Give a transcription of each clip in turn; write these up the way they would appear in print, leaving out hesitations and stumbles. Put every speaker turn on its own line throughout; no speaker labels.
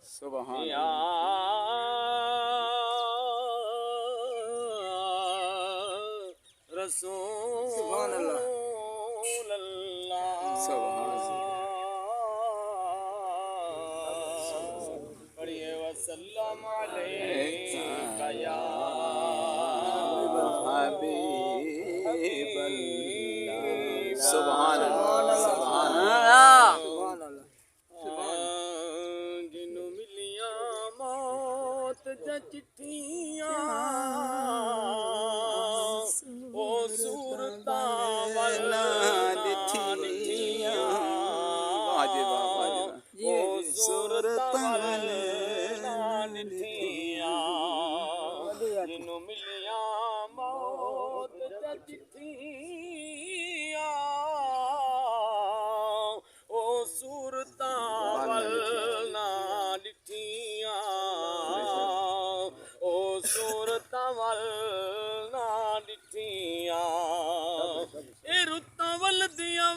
सुभान
या
सुभान अल्लाह।
रसूल अल्लाह। पढ़िए वसल्लम अलैका या
सुभान अल्लाह।
सुभान
जिन्नू मिलिया मौत ज चिट्ठियां ओ सूरतां वल
दिठियां वाजिबा
ओ सूरतां वल दिठियां जिन्नू मिलिया मौत ज चिट्ठियां ओ सूरतां वल दिठियां ओ सूरतां वल दिठियां ए रुत्तां वल दियां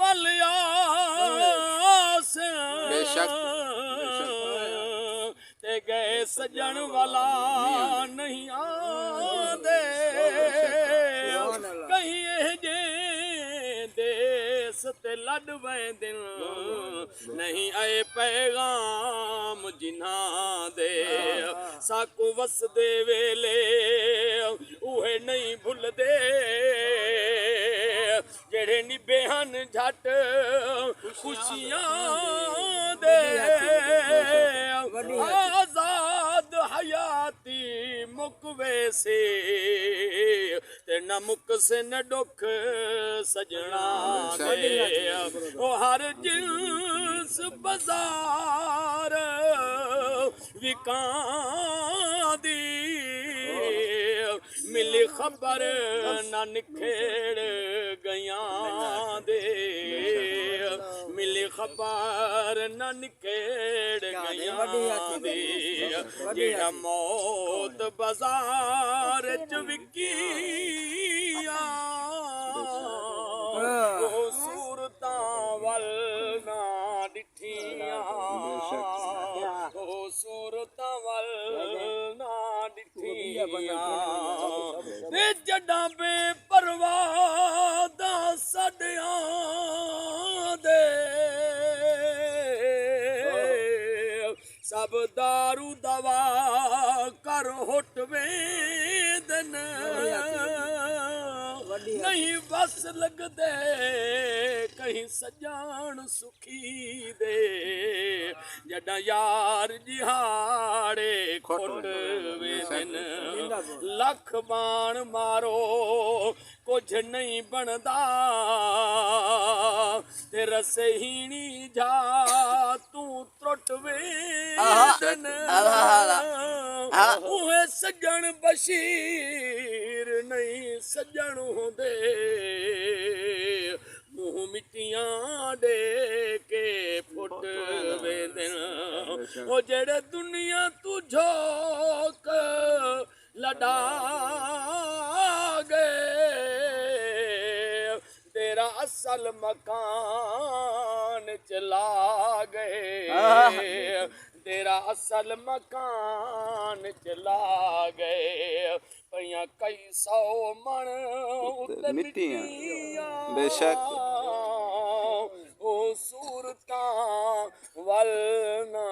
वल आस
बेशक
ते गए सजन वाला नहीं आंदे कहीं जे देस ते लड़ वैंदे नहीं आए पैगाम जिन्हां दे साकू वसदे वेले उहे नहीं भुलदे जेड़े निभे हन झट खुशियां दे आजाद हयाती मुक वैसे ते न मुक से न दुख सजना दे ओ हर जिन्स बाजार विकां दी मिली खबर न निखेड़ गयां दे मिली खबर न निखेड़ गयां दे जेड़ा मौत बाजार च विकिया ओ सूरतां वल ना दिठियां ओ सूरतां वल ना दिठियां ते जड्डां बेपरवाह दा सदियां दे सब दारू दवा कर होट वेदन नहीं बस लगदे कहीं सजान सुखी दे जड़ा यार जिहाड़े खोट वेदन लख बाण मारो कुछ नहीं बनदा ते रसहीनी जा तू त्रुट वेदन उहे सजन बशीर नहीं सजन होंदे मुँह मिट्टियां दे के फुट वेदन ओ जेड़े दुनिया तू झोंक लड़ा गए तेरा असल मकान चला गए तेरा असल मकान चला गए पइयां कई सौ मन उत्ते मिट्टियां
बेशक
ओ सूरतां वल ना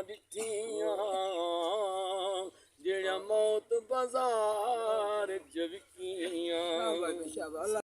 दिठियां जेड़ा मौत बाजार च विकियां।